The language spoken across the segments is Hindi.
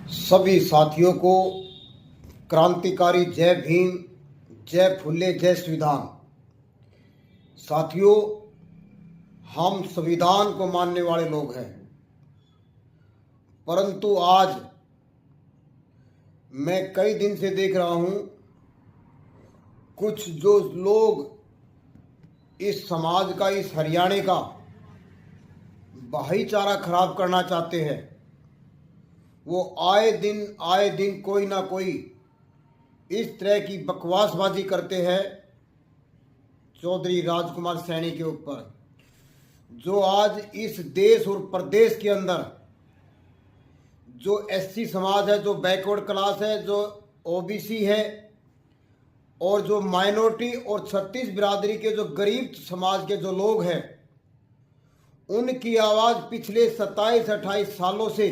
सभी साथियों को क्रांतिकारी जय भीम, जय फुल्ले, जय संविधान। साथियों, हम संविधान को मानने वाले लोग हैं, परंतु आज मैं कई दिन से देख रहा हूं कुछ जो लोग इस समाज का, इस हरियाणे का भाईचारा खराब करना चाहते हैं, वो आए दिन कोई ना कोई इस तरह की बकवासबाजी करते हैं चौधरी राजकुमार सैनी के ऊपर, जो आज इस देश और प्रदेश के अंदर जो एससी समाज है, जो बैकवर्ड क्लास है, जो ओबीसी है और जो माइनॉरिटी और छत्तीस बिरादरी के जो गरीब समाज के जो लोग हैं, उनकी आवाज़ पिछले 27-28 सालों से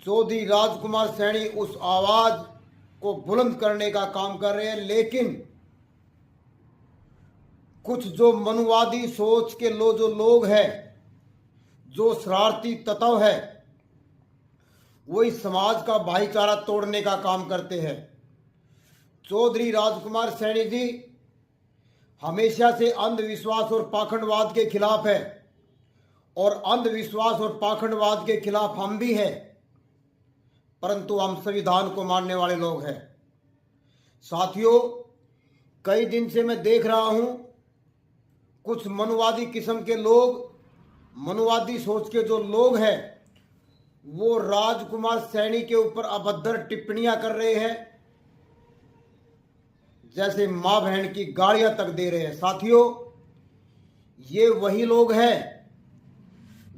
चौधरी राजकुमार सैनी उस आवाज़ को बुलंद करने का काम कर रहे हैं। लेकिन कुछ जो मनुवादी सोच के जो लोग हैं, जो शरारती तत्व है, वो इस समाज का भाईचारा तोड़ने का काम करते हैं। चौधरी राजकुमार सैनी जी हमेशा से अंधविश्वास और पाखंडवाद के खिलाफ है, और अंधविश्वास और पाखंडवाद के खिलाफ हम भी हैं, परंतु हम संविधान को मानने वाले लोग हैं। साथियों, कई दिन से मैं देख रहा हूं कुछ मनुवादी किस्म के लोग, मनुवादी सोच के जो लोग हैं, वो राजकुमार सैनी के ऊपर अभद्र टिप्पणियां कर रहे हैं, जैसे मां बहन की गालियां तक दे रहे हैं। साथियों, ये वही लोग हैं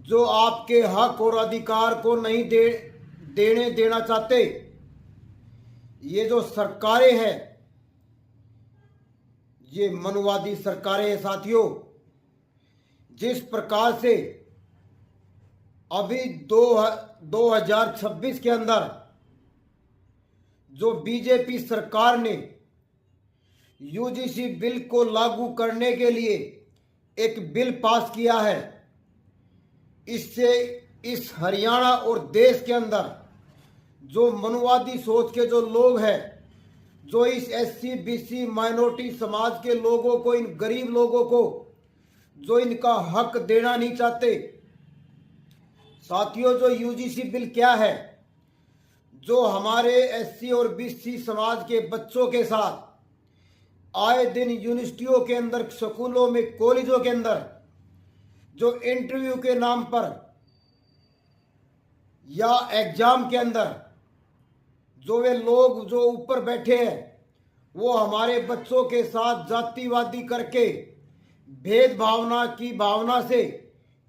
जो आपके हक और अधिकार को नहीं देना चाहते। ये जो सरकारें हैं, ये मनुवादी सरकारें हैं। साथियों, जिस प्रकार से अभी 2026 के अंदर जो बीजेपी सरकार ने यूजीसी बिल को लागू करने के लिए एक बिल पास किया है, इससे इस हरियाणा और देश के अंदर जो मनुवादी सोच के जो लोग हैं, जो इस एससी बीसी माइनॉरिटी समाज के लोगों को, इन गरीब लोगों को जो इनका हक देना नहीं चाहते। साथियों, जो यूजीसी बिल क्या है, जो हमारे एससी और बीसी समाज के बच्चों के साथ आए दिन यूनिवर्सिटियों के अंदर, स्कूलों में, कॉलेजों के अंदर जो इंटरव्यू के नाम पर या एग्जाम के अंदर जो वे लोग जो ऊपर बैठे हैं, वो हमारे बच्चों के साथ जातिवादी करके, भेदभावना की भावना से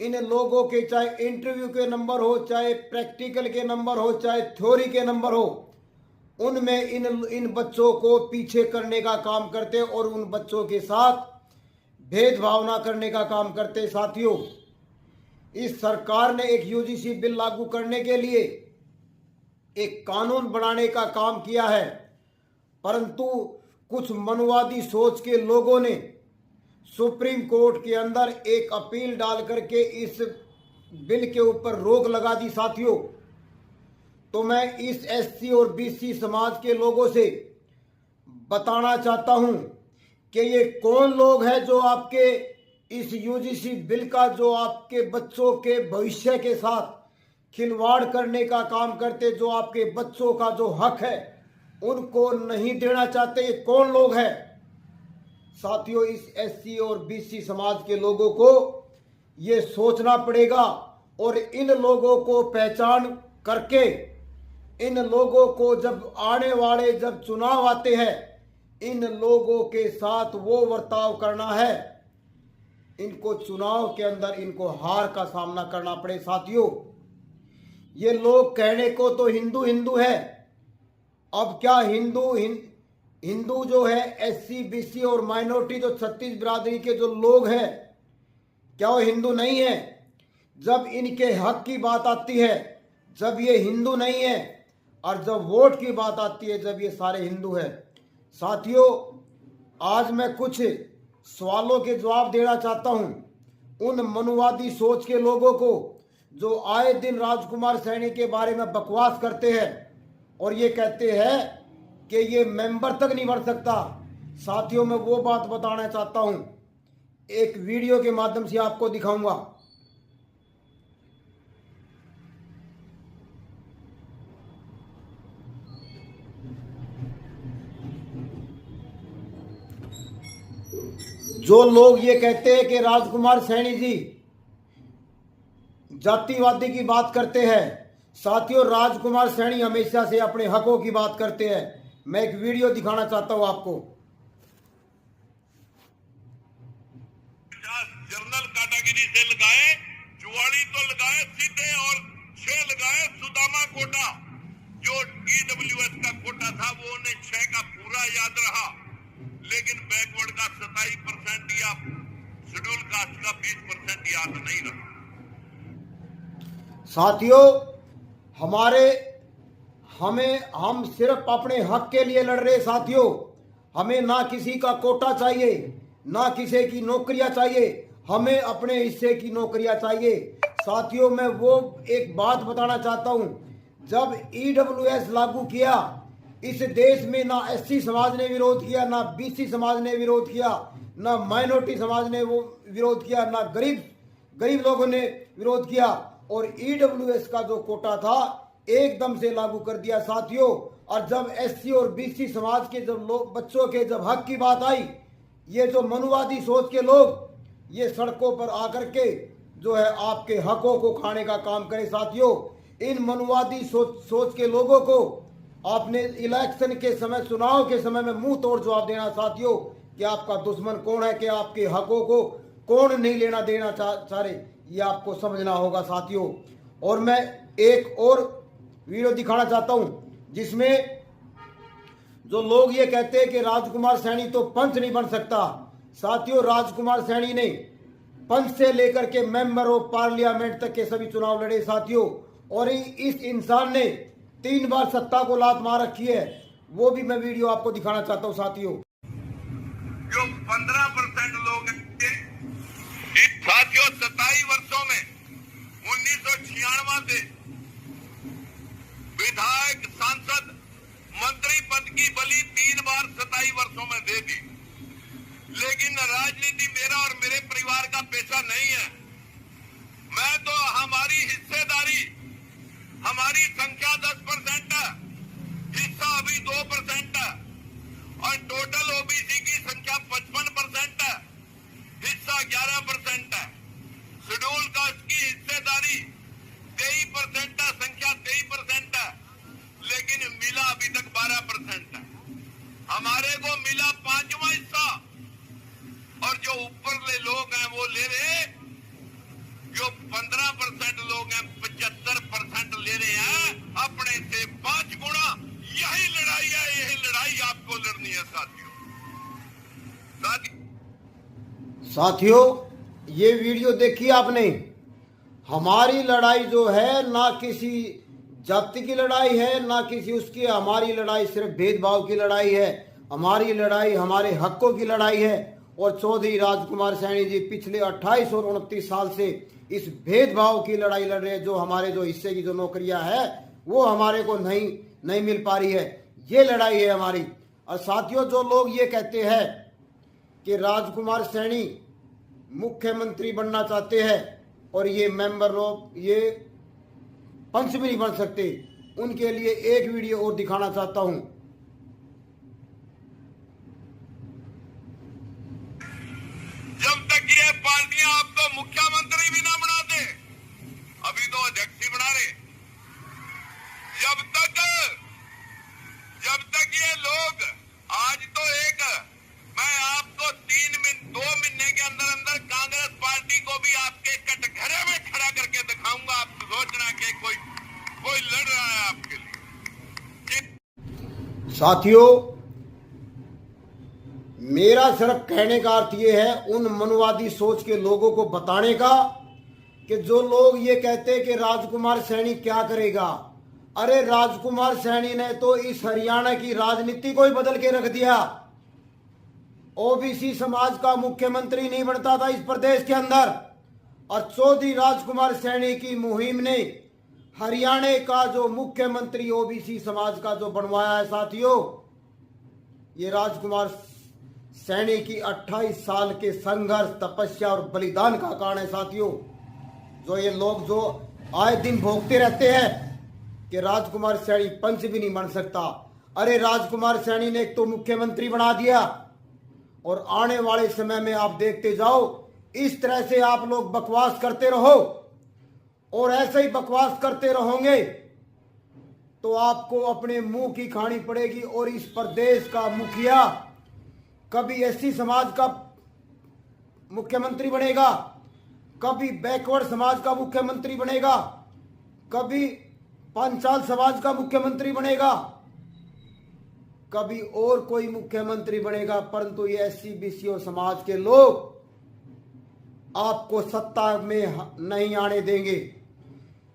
इन लोगों के, चाहे इंटरव्यू के नंबर हो, चाहे प्रैक्टिकल के नंबर हो, चाहे थ्योरी के नंबर हो, उनमें इन बच्चों को पीछे करने का काम करते और उन बच्चों के साथ भेदभावना करने का काम करते। साथियों, इस सरकार ने एक यूजीसी बिल लागू करने के लिए एक कानून बनाने का काम किया है, परंतु कुछ मनुवादी सोच के लोगों ने सुप्रीम कोर्ट के अंदर एक अपील डाल करके इस बिल के ऊपर रोक लगा दी। साथियों, तो मैं इस एससी और बीसी समाज के लोगों से बताना चाहता हूं कि ये कौन लोग हैं जो आपके इस यूजीसी बिल का, जो आपके बच्चों के भविष्य के साथ खिलवाड़ करने का काम करते, जो आपके बच्चों का जो हक है उनको नहीं देना चाहते। ये कौन लोग हैं? साथियों, इस एससी और बीसी समाज के लोगों को ये सोचना पड़ेगा, और इन लोगों को पहचान करके, इन लोगों को जब आने वाले जब चुनाव आते हैं, इन लोगों के साथ वो बर्ताव करना है, इनको चुनाव के अंदर इनको हार का सामना करना पड़े। साथियों, ये लोग कहने को तो हिंदू हिंदू है, अब क्या हिंदू जो है एससी बीसी और माइनॉरिटी जो छत्तीस बिरादरी के जो लोग हैं, क्या वो हिंदू नहीं है? जब इनके हक की बात आती है, जब ये हिंदू नहीं है, और जब वोट की बात आती है, जब ये सारे हिंदू हैं। साथियों, आज मैं कुछ सवालों के जवाब देना चाहता हूं उन मनुवादी सोच के लोगों को जो आए दिन राजकुमार सैनी के बारे में बकवास करते हैं और ये कहते हैं कि ये मेंबर तक नहीं बढ़ सकता। साथियों, मैं वो बात बताना चाहता हूं, एक वीडियो के माध्यम से आपको दिखाऊंगा। जो लोग ये कहते हैं कि राजकुमार सैनी जी जातिवादी की बात करते हैं, साथियों राजकुमार सैनी हमेशा से अपने हकों की बात करते हैं। मैं एक वीडियो दिखाना चाहता हूं आपको। जर्नल कैटेगरी से लगाए, जुआड़ी तो लगाए सीधे, और 6 लगाए सुदामा कोटा। जो ईडब्ल्यूएस का कोटा था वो उन्हें 6 का पूरा याद रहा, लेकिन बैकवर्ड का 27% या शेड्यूल कास्ट का 20% याद नहीं रहा। साथियों, हम सिर्फ अपने हक के लिए लड़ रहे। साथियों, हमें ना किसी का कोटा चाहिए, ना किसी की नौकरियां चाहिए, हमें अपने हिस्से की नौकरियां चाहिए। साथियों, मैं वो एक बात बताना चाहता हूं, जब ईडब्ल्यूएस लागू किया, इस देश में ना एससी समाज ने विरोध किया, ना बीसी समाज ने विरोध किया, ना माइनॉरिटी समाज ने वो विरोध किया, ना गरीब लोगों ने विरोध किया, और ईडब्ल्यूएस का जो कोटा था एकदम से लागू कर दिया। साथियों, और जब एससी और बीसी समाज के जब लोग बच्चों के जब हक की बात आई, ये जो मनुवादी सोच के लोग ये सड़कों पर आकर के जो है आपके हकों को खाने का काम करे। साथियों, इन मनुवादी सोच के लोगों को आपने इलेक्शन के समय, चुनाव के समय में मुंह तोड़ जवाब देना। साथियों, कि आपका दुश्मन कौन है, कि आपके हकों को कौन नहीं लेना देना चाह रहे, ये आपको समझना होगा। साथियों, और मैं एक और वीडियो दिखाना चाहता हूं, जिसमें जो लोग ये कहते हैं कि राजकुमार सैनी तो पंच नहीं बन सकता। साथियों, राजकुमार सैनी ने पंच से लेकर के मेंबर ऑफ पार्लियामेंट तक के सभी चुनाव लड़े। साथियों, और इस इंसान ने 3 बार सत्ता को लात मार रखी है, वो भी मैं वीडियो आपको दिखाना चाहता हूं। साथियों, जो 15% लोग हैं, साथियों 27 वर्षों में 1996 से विधायक, सांसद, मंत्री पद की बलि 3 बार 27 वर्षों में दे दी। लेकिन राजनीति मेरा और मेरे परिवार का पेशा नहीं है। मैं तो, हमारी हिस्सेदारी, हमारी संख्या 10% है, हिस्सा अभी 2% है, और टोटल ओबीसी की संख्या 55% है, हिस्सा 11% है। शेड्यूल कास्ट की हिस्सेदारी 23% है, संख्या 23% है, लेकिन मिला अभी तक 12% है। हमारे को मिला 5वां हिस्सा, और जो ऊपरले लोग हैं वो ले रहे, जो 15% लोग हैं 75% ले रहे हैं, अपने से 5 गुना। यही लड़ाई है, यही लड़ाई आपको लड़नी है। साथियों, ये वीडियो देखी आपने। हमारी लड़ाई जो है ना किसी जाति की लड़ाई है, ना किसी उसकी, हमारी लड़ाई सिर्फ भेदभाव की लड़ाई है। हमारी लड़ाई हमारे हकों की लड़ाई है। और चौधरी राजकुमार सैनी जी पिछले 28 और 29 साल से इस भेदभाव की लड़ाई लड़ रहे हैं। जो हमारे जो हिस्से की जो नौकरियां है वो हमारे को नहीं मिल पा रही है, ये लड़ाई है हमारी। और साथियों, जो लोग ये कहते हैं कि राजकुमार सैनी मुख्यमंत्री बनना चाहते हैं और ये मेंबर ऑफ, ये पंच भी नहीं बन सकते, उनके लिए एक वीडियो और दिखाना चाहता हूं। जब तक ये पार्टियां आपको मुख्यमंत्री भी ना बना दे, अभी तो अध्यक्ष ही बना रहे, जब तक ये लोग, आज तो मैं आपको 2 महीने के अंदर कांग्रेस पार्टी को भी आपके कटघरे में खड़ा करके दिखाऊंगा। आप सोचना कि कोई लड़ रहा है आपके लिए। साथियों, मेरा सिर्फ कहने का अर्थ ये है उन मनुवादी सोच के लोगों को बताने का, कि जो लोग ये कहते हैं कि राजकुमार सैनी क्या करेगा। अरे राजकुमार सैनी ने तो इस हरियाणा की राजनीति को ही बदल के रख दिया। ओबीसी समाज का मुख्यमंत्री नहीं बनता था इस प्रदेश के अंदर, और चौधरी राजकुमार सैनी की मुहिम ने हरियाणा का जो मुख्यमंत्री ओबीसी समाज का जो बनवाया है साथियों, ये राजकुमार सैनी की 28 साल के संघर्ष, तपस्या और बलिदान का कारण है साथियों। जो ये लोग जो आए दिन भोगते रहते हैं कि राजकुमार सैनी पंच भी नहीं बन सकता। अरे राजकुमार सैनी ने एक तो मुख्यमंत्री बना दिया, और आने वाले समय में आप देखते जाओ, इस तरह से आप लोग बकवास करते रहो और ऐसे ही बकवास करते रहोगे तो आपको अपने मुंह की खानी पड़ेगी। और इस प्रदेश का मुखिया कभी एससी समाज का मुख्यमंत्री बनेगा, कभी बैकवर्ड समाज का मुख्यमंत्री बनेगा, कभी पंचाल समाज का मुख्यमंत्री बनेगा, कभी और कोई मुख्यमंत्री बनेगा, परंतु ये एससी बीसी और समाज के लोग आपको सत्ता में नहीं आने देंगे।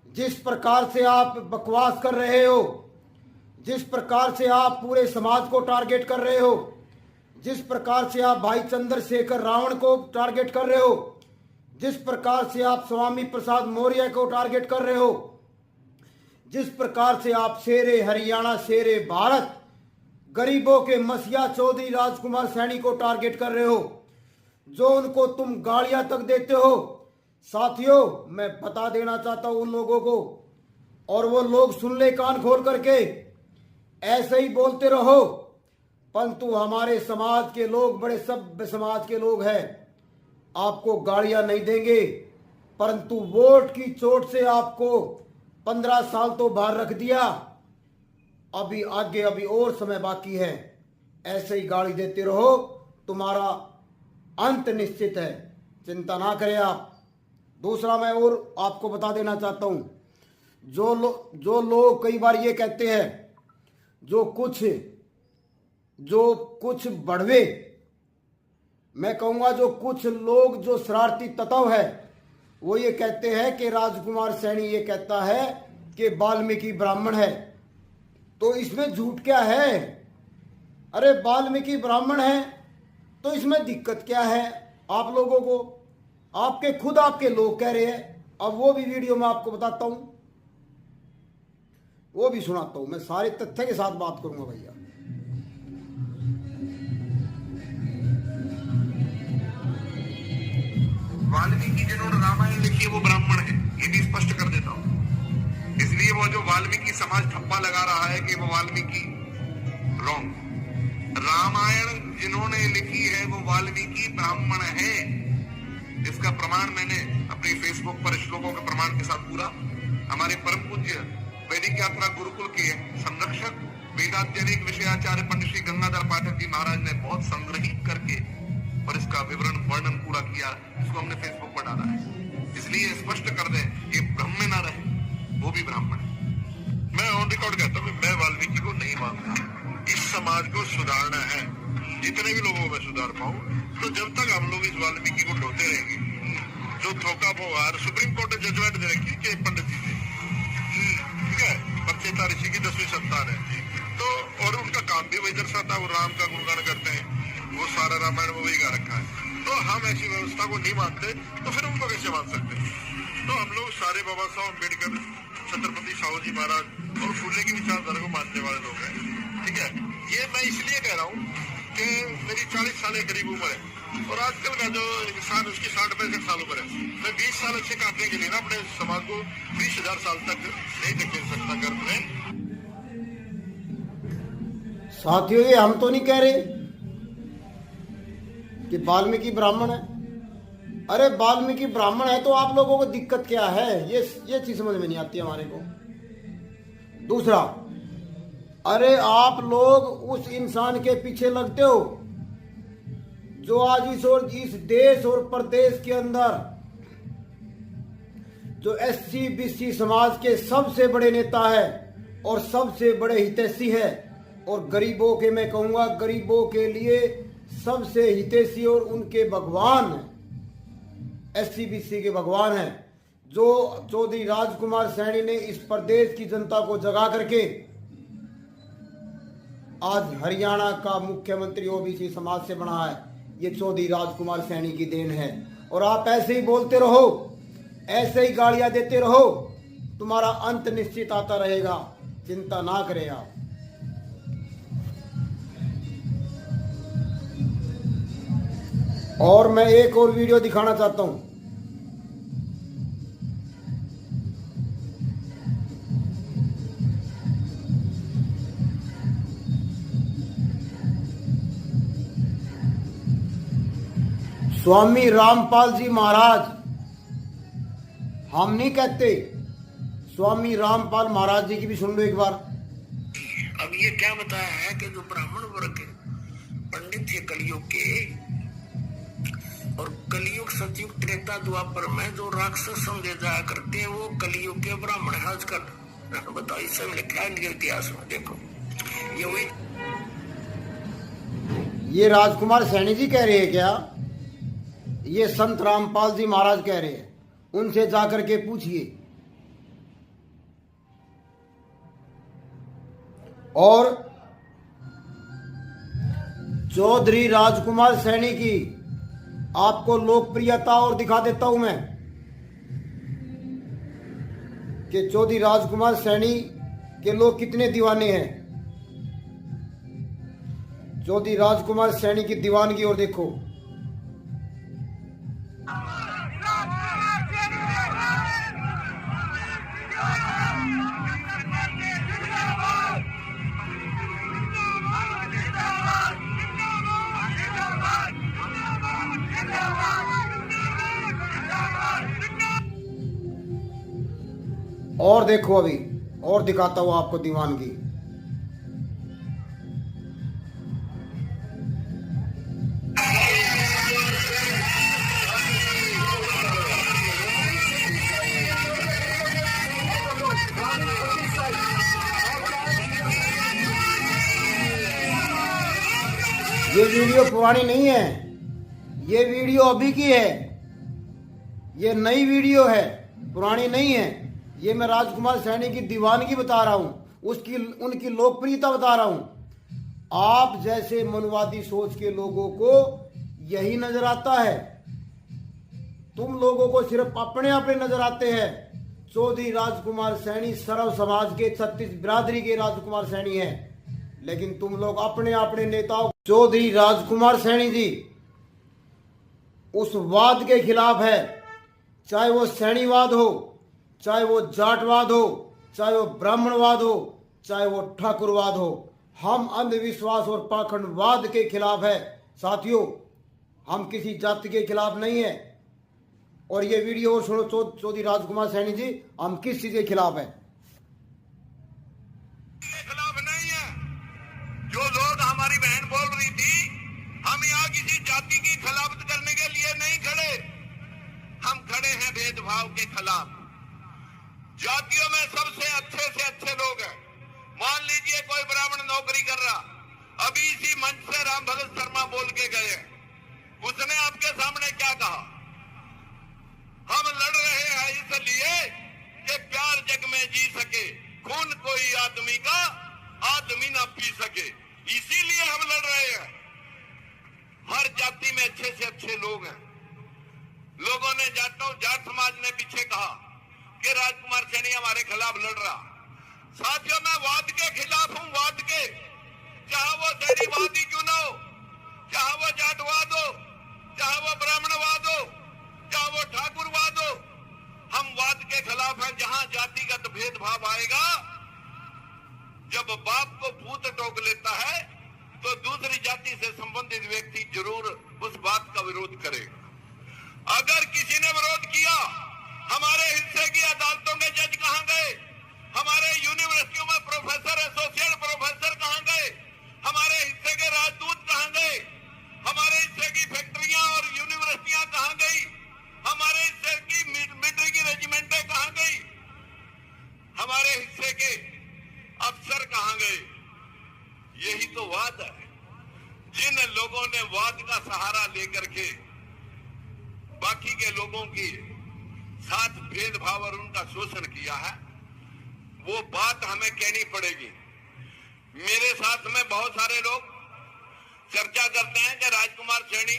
जिस प्रकार से आप बकवास कर रहे हो, जिस प्रकार से आप पूरे समाज को टारगेट कर रहे हो, जिस प्रकार से आप भाई चंद्रशेखर रावण को टारगेट कर रहे हो, जिस प्रकार से आप स्वामी प्रसाद मौर्य को टारगेट कर रहे हो, जिस प्रकार से आप शेरे हरियाणा, शेरे भारत, गरीबों के मसीहा चौधरी राजकुमार सैनी को टारगेट कर रहे हो, जो उनको तुम गालियां तक देते हो साथियों, मैं बता देना चाहता हूं उन लोगों को, और वो लोग सुन ले कान खोल करके, ऐसे ही बोलते रहो। परंतु हमारे समाज के लोग बड़े सभ्य समाज के लोग हैं, आपको गालियां नहीं देंगे, परंतु वोट की चोट से आपको 15 साल तो बाहर रख दिया, अभी आगे अभी और समय बाकी है। ऐसे ही गाली देते रहो, तुम्हारा अंत निश्चित है, चिंता ना करें आप। दूसरा मैं और आपको बता देना चाहता हूं, जो लोग कई बार ये कहते हैं, जो कुछ बढ़वे, मैं कहूंगा जो कुछ लोग जो शरारती तत्व है, वो ये कहते हैं कि राजकुमार सैनी ये कहता है कि वाल्मीकि ब्राह्मण है, तो इसमें झूठ क्या है? अरे वाल्मीकि ब्राह्मण है तो इसमें दिक्कत क्या है आप लोगों को? आपके लोग कह रहे हैं। अब वो भी वीडियो में आपको बताता हूं, वो भी सुनाता हूं, मैं सारे तथ्य के साथ बात करूंगा भैया। वाल्मीकि जिन्होंने रामायण लिखी है वो ब्राह्मण है, ये भी स्पष्ट कर देता हूं। इसलिए वो जो वाल्मीकि समाज ठप्पा लगा रहा है कि वो वाल्मीकि रॉन्ग, रामायण जिन्होंने लिखी है वो वाल्मीकि ब्राह्मण है। इसका प्रमाण मैंने अपने फेसबुक पर श्लोकों के प्रमाण के साथ पूरा, हमारे परम पूज्य वैदिक यात्रा गुरुकुल के संरक्षक वेदाध्ययनिक विषयाचार्य पंडित श्री गंगाधर पाठक जी महाराज ने बहुत संग्रहित करके और इसका विवरण वर्णन पूरा किया, इसको हमने फेसबुक पर डाला है। इसलिए स्पष्ट कर दें कि ब्रह्म में ना रहे, वो भी ब्राह्मण है। मैं ऑन रिकॉर्ड कहता हूँ, मैं वाल्मीकि को नहीं मानता। इस समाज को सुधारना है, जितने भी लोगों को सुधार पाऊं, तो जब तक हम लोग इस वाल्मीकि को ढोते रहेंगे, जो थोका पोहार सुप्रीम कोर्ट ने जजमेंट दे रखी कि पंडित जी से, ठीक है, परचेता ऋषि की 10वीं संतान है, तो और उनका काम भी वही दर्शाता है, वो राम का गुणगान करते हैं, वो सारा रामायण वो वही गा रखा है। तो हम ऐसी व्यवस्था को नहीं मानते, तो फिर उनको कैसे मान सकते हैं? तो हम लोग सारे बाबा साहब अम्बेडकर, छत्रपति साहू जी महाराज और फुले की विचारधारा को मानने वाले लोग हैं, ठीक है। ये मैं इसलिए कह रहा हूँ कि मेरी 40 साल के करीब उम्र है, और आजकल का जो इंसान उसकी 60-65 साल उम्र है। मैं 20 साल अच्छे काटने के लिए ना अपने समाज को 20,000 साल तक नहीं धकेल सकता गर्भ में। साथियों, ये हम तो नहीं कह रहे कि वाल्मीकि ब्राह्मण है। अरे वाल्मीकि ब्राह्मण है तो आप लोगों को दिक्कत क्या है? ये चीज समझ में नहीं आती हमारे को। दूसरा, अरे आप लोग उस इंसान के पीछे लगते हो जो आज इस देश और प्रदेश के अंदर जो एससी बीसी समाज के सबसे बड़े नेता है और सबसे बड़े हितैषी है, और गरीबों के, मैं कहूंगा गरीबों के लिए सबसे हितैषी और उनके भगवान है, एससी बीसी के भगवान है, जो चौधरी राजकुमार सैनी ने इस प्रदेश की जनता को जगा करके आज हरियाणा का मुख्यमंत्री ओबीसी समाज से बना है। ये चौधरी राजकुमार सैनी की देन है। और आप ऐसे ही बोलते रहो ऐसे ही गालियां देते रहो, तुम्हारा अंत निश्चित आता रहेगा, चिंता ना करें आप। और मैं एक और वीडियो दिखाना चाहता हूं। स्वामी रामपाल जी महाराज, हम नहीं कहते, स्वामी रामपाल महाराज जी की भी सुन लो एक बार। अब ये क्या बताया है कि जो ब्राह्मण वर्ग पंडित थे कलयुग के, और कलयुग सतयुग त्रेता द्वापर में जो राक्षस समझे जाया करते हैं, वो कलयुग के ब्राह्मण है आजकल। बताओ, इससे लिखा है इनके इतिहास में, देखो ये वही। ये राजकुमार सैनी जी कह रहे हैं क्या? ये संत रामपाल जी महाराज कह रहे हैं, उनसे जाकर के पूछिए। और चौधरी राजकुमार सैनी की आपको लोकप्रियता और दिखा देता हूं मैं कि चौधरी राजकुमार सैनी के लोग कितने दीवाने हैं। चौधरी राजकुमार सैनी की दीवानगी और देखो। और देखो, अभी और दिखाता हूं आपको दीवानगी। ये वीडियो पुरानी नहीं है, ये वीडियो अभी की है, ये नई वीडियो है, पुरानी नहीं है। ये मैं राजकुमार सैनी की दीवानगी बता रहा हूं, उसकी उनकी लोकप्रियता बता रहा हूं। आप जैसे मनवादी सोच के लोगों को यही नजर आता है, तुम लोगों को सिर्फ अपने अपने नजर आते हैं। चौधरी राजकुमार सैनी सर्व समाज के 36 बिरादरी के राजकुमार सैनी हैं, लेकिन तुम लोग अपने अपने नेताओं। चौधरी राजकुमार सैनी जी उस वाद के खिलाफ है, चाहे वो सैनीवाद हो, चाहे वो जाटवाद हो, चाहे वो ब्राह्मणवाद हो, चाहे वो ठाकुरवाद हो। हम अंधविश्वास और पाखंडवाद के खिलाफ है साथियों, हम किसी जाति के खिलाफ नहीं है। और ये वीडियो सुनो चौधरी राजकुमार सैनी जी, हम किस चीज के खिलाफ है? खिलाफ नहीं है। जो लोग हमारी बहन बोल रही थी, हम यहाँ किसी जाति की खिलाफत करने के लिए नहीं खड़े, हम खड़े हैं भेदभाव के खिलाफ। जातियों में सबसे अच्छे लोग हैं। मान लीजिए कोई ब्राह्मण नौकरी कर रहा, अभी इसी मंच से राम भगत शर्मा बोल के गए, उसने आपके सामने क्या कहा? हम लड़ रहे हैं इसलिए कि प्यार जग में जी सके, खून कोई आदमी का आदमी ना पी सके, इसीलिए हम लड़ रहे हैं। हर जाति में अच्छे से अच्छे लोग हैं। लोगों ने जाट समाज ने पीछे कहा कि राजकुमार सैनी हमारे खिलाफ लड़ रहा। साथियों, मैं वाद के खिलाफ हूं, वाद के, चाहे वो सैनीवाद ही क्यों ना हो, चाहे वो जाटवाद हो, चाहे वो ब्राह्मणवाद हो, चाहे वो ठाकुरवाद हो, हम वाद के खिलाफ हैं। जहां जातिगत भेदभाव आएगा, जब बाप को भूत टोक लेता है, तो दूसरी जाति से संबंधित व्यक्ति जरूर उस बात का विरोध करेगा। अगर किसी ने विरोध किया, हमारे हिस्से की अदालतों के जज कहां गए? हमारे यूनिवर्सिटियों में प्रोफेसर, एसोसिएट प्रोफेसर कहां गए? हमारे हिस्से के राजदूत कहां गए? हमारे हिस्से की फैक्ट्रियां और यूनिवर्सिटियां कहां गई? हमारे हिस्से की मिलिट्री की रेजिमेंटें कहां गई? हमारे हिस्से के अफसर कहां गए? यही तो वाद है। जिन लोगों ने वाद का सहारा लेकर के बाकी के लोगों की साथ भेदभाव और उनका शोषण किया है, वो बात हमें कहनी पड़ेगी। मेरे साथ में बहुत सारे लोग चर्चा करते हैं कि राजकुमार सैनी,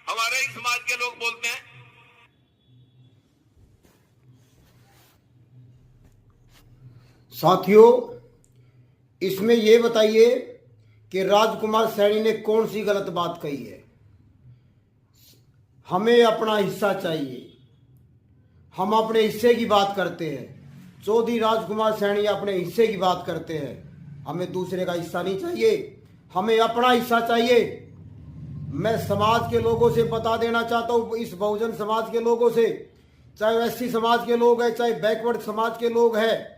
हमारे ही समाज के लोग बोलते हैं साथियों, इसमें ये बताइए कि राजकुमार सैनी ने कौन सी गलत बात कही है। हमें अपना हिस्सा चाहिए, हम अपने हिस्से की बात करते हैं। चौधरी राजकुमार सैनी अपने हिस्से की बात करते हैं। हमें दूसरे का हिस्सा नहीं चाहिए, हमें अपना हिस्सा चाहिए। मैं समाज के लोगों से बता देना चाहता हूँ, इस बहुजन समाज के लोगों से, चाहे एससी समाज के लोग हैं, चाहे बैकवर्ड समाज के लोग हैं,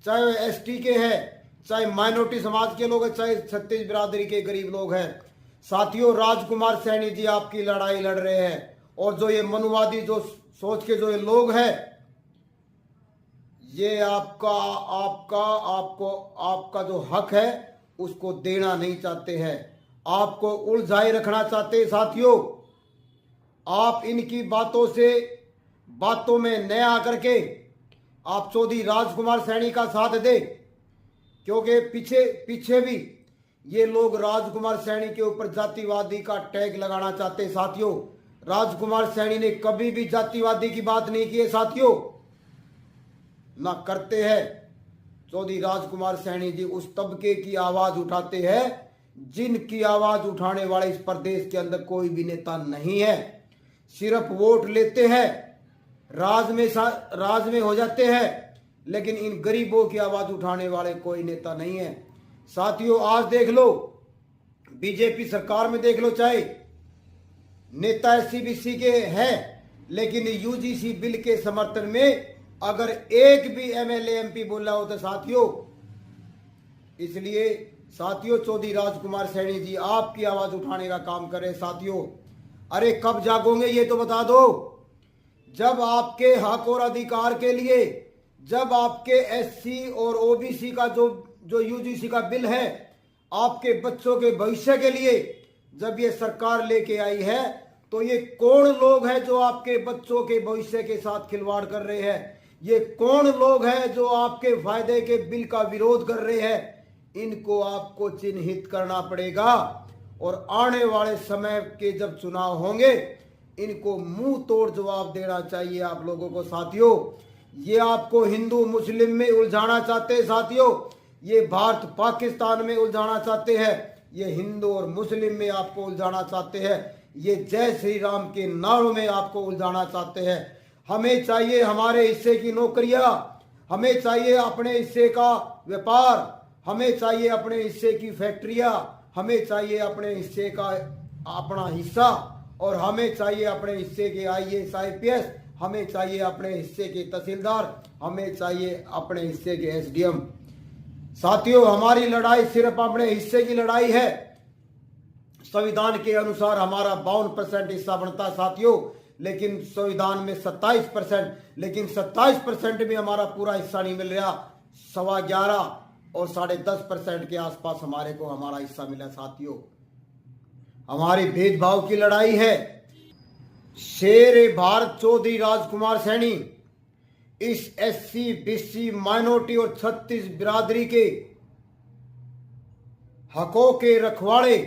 चाहे एसटी के हैं, चाहे माइनॉरिटी समाज के लोग हैं, चाहे छत्तीस बिरादरी के गरीब लोग हैं। साथियों, राजकुमार सैनी जी आपकी लड़ाई लड़ रहे हैं, और जो ये मनुवादी जो सोच के जो ये लोग हैं, ये आपका जो हक है उसको देना नहीं चाहते हैं, आपको उलझाए रखना चाहते हैं। साथियों, आप इनकी बातों में न आकर के आप चौधरी राजकुमार सैनी का साथ दे, क्योंकि पीछे भी ये लोग राजकुमार सैनी के ऊपर जातिवादी का टैग लगाना चाहते हैं। साथियों, राजकुमार सैनी ने कभी भी जातिवादी की बात नहीं की है साथियों, ना करते हैं। चौधरी राजकुमार सैनी जी उस तबके की आवाज उठाते हैं जिनकी आवाज उठाने वाले इस प्रदेश के अंदर कोई भी नेता नहीं है। सिर्फ वोट लेते हैं, राज में हो जाते हैं, लेकिन इन गरीबों की आवाज उठाने वाले कोई नेता नहीं है। साथियों, आज देख लो, बीजेपी सरकार में देख लो, चाहे नेता एससीबीसी के हैं, लेकिन यूजीसी बिल के समर्थन में अगर एक भी एमएलए एमपी बोला हो तो साथियों, इसलिए साथियों, चौधरी राजकुमार सैनी जी आपकी आवाज उठाने का काम करें। साथियों, अरे कब जागोगे ये तो बता दो। जब आपके हक और अधिकार के लिए, जब आपके एससी और ओबीसी का जो यूजीसी का बिल है, आपके बच्चों के भविष्य के लिए जब ये सरकार लेके आई है, तो ये कौन लोग हैं जो आपके बच्चों के भविष्य के साथ खिलवाड़ कर रहे हैं? ये कौन लोग हैं जो आपके फायदे के बिल का विरोध कर रहे हैं? इनको आपको चिन्हित करना पड़ेगा, और आने वाले समय के जब चुनाव होंगे, इनको मुंह तोड़ जवाब देना चाहिए आप लोगों को। साथियों, ये आपको हिंदू मुस्लिम में उलझाना चाहते हैं। साथियों, ये भारत पाकिस्तान में उलझाना चाहते हैं, ये हिंदू और मुस्लिम में आपको उलझाना चाहते हैं, ये जय श्री राम के नारों में आपको उलझाना चाहते हैं। हमें चाहिए हमारे हिस्से की नौकरियां, हमें चाहिए अपने हिस्से का व्यापार, हमें चाहिए अपने हिस्से की फैक्ट्रियां, हमें चाहिए अपने हिस्से का अपना हिस्सा, और हमें चाहिए अपने हिस्से के आईएएस IPS, हमें चाहिए अपने हिस्से के तहसीलदार, हमें चाहिए अपने हिस्से के SDM। साथियों, हमारी लड़ाई सिर्फ अपने हिस्से की लड़ाई है। संविधान के अनुसार हमारा 52% हिस्सा बनता है साथियों, लेकिन संविधान में 27%, लेकिन 27% में हमारा पूरा हिस्सा नहीं मिल रहा। 11.25 और 10.5% के आसपास हमारे को हमारा हिस्सा मिला। साथियों, हमारी भेदभाव की लड़ाई है। शेर भारत चौधरी राजकुमार सैनी इस SC BC माइनॉरिटी और 36 बिरादरी के हकों के रखवाले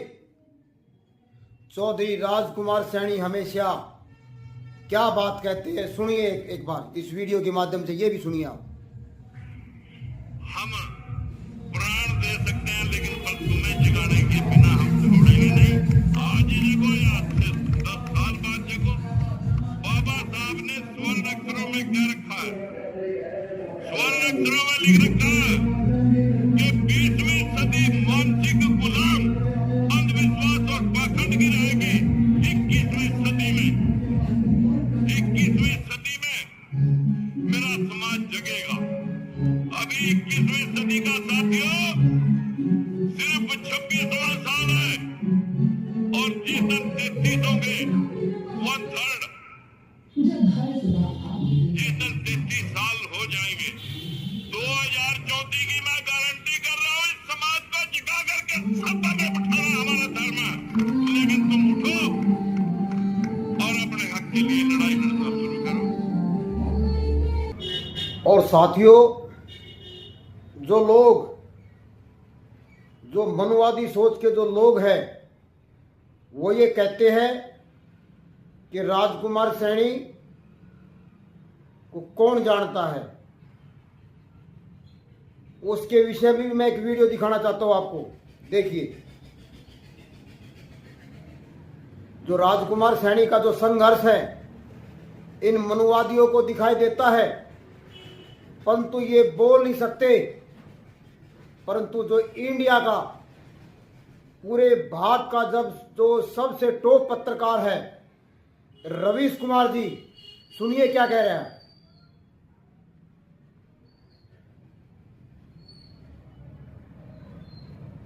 चौधरी राजकुमार सैनी हमेशा क्या बात कहते हैं, सुनिए एक बार इस वीडियो के माध्यम से, ये भी सुनिए आप। हम प्राण दे सकते हैं, लेकिन पर तुम्हें जगाने के बिना हम छोड़ेंगे नहीं। आज ही देखो, या 10 साल बाद देखो, बाबा साहब ने स्वर्ण अक्षरों में क्या रखा है? स्वर्ण अक्षरों में लिख रखा है कि 20वीं सदी मानसिक गुलाम, अंधविश्वास और पाखंड की रहेगी। 21वीं सदी में मेरा समाज जगेगा। अभी 21वीं सदी का साथियों सिर्फ 26वां साल है, और जिस दिन 33 होंगे 1/3, जिस दिन 33 साल हो जाएंगे, 2034 की मैं गारंटी कर रहा हूं, इस समाज को जगा करके सत्ता में बिठाना हमारा धर्म है। लेकिन तुम उठो और अपने हक के लिए लड़ाई लड़ना शुरू करो। और साथियों, जो लोग, जो मनुवादी सोच के जो लोग हैं, वो ये कहते हैं कि राजकुमार सैनी को कौन जानता है। उसके विषय में भी मैं एक वीडियो दिखाना चाहता हूं आपको। देखिए, जो राजकुमार सैनी का जो संघर्ष है इन मनुवादियों को दिखाई देता है, परंतु ये बोल नहीं सकते। परंतु जो इंडिया का, पूरे भारत का जब जो सबसे टॉप पत्रकार है रवीश कुमार जी, सुनिए क्या कह रहे हैं।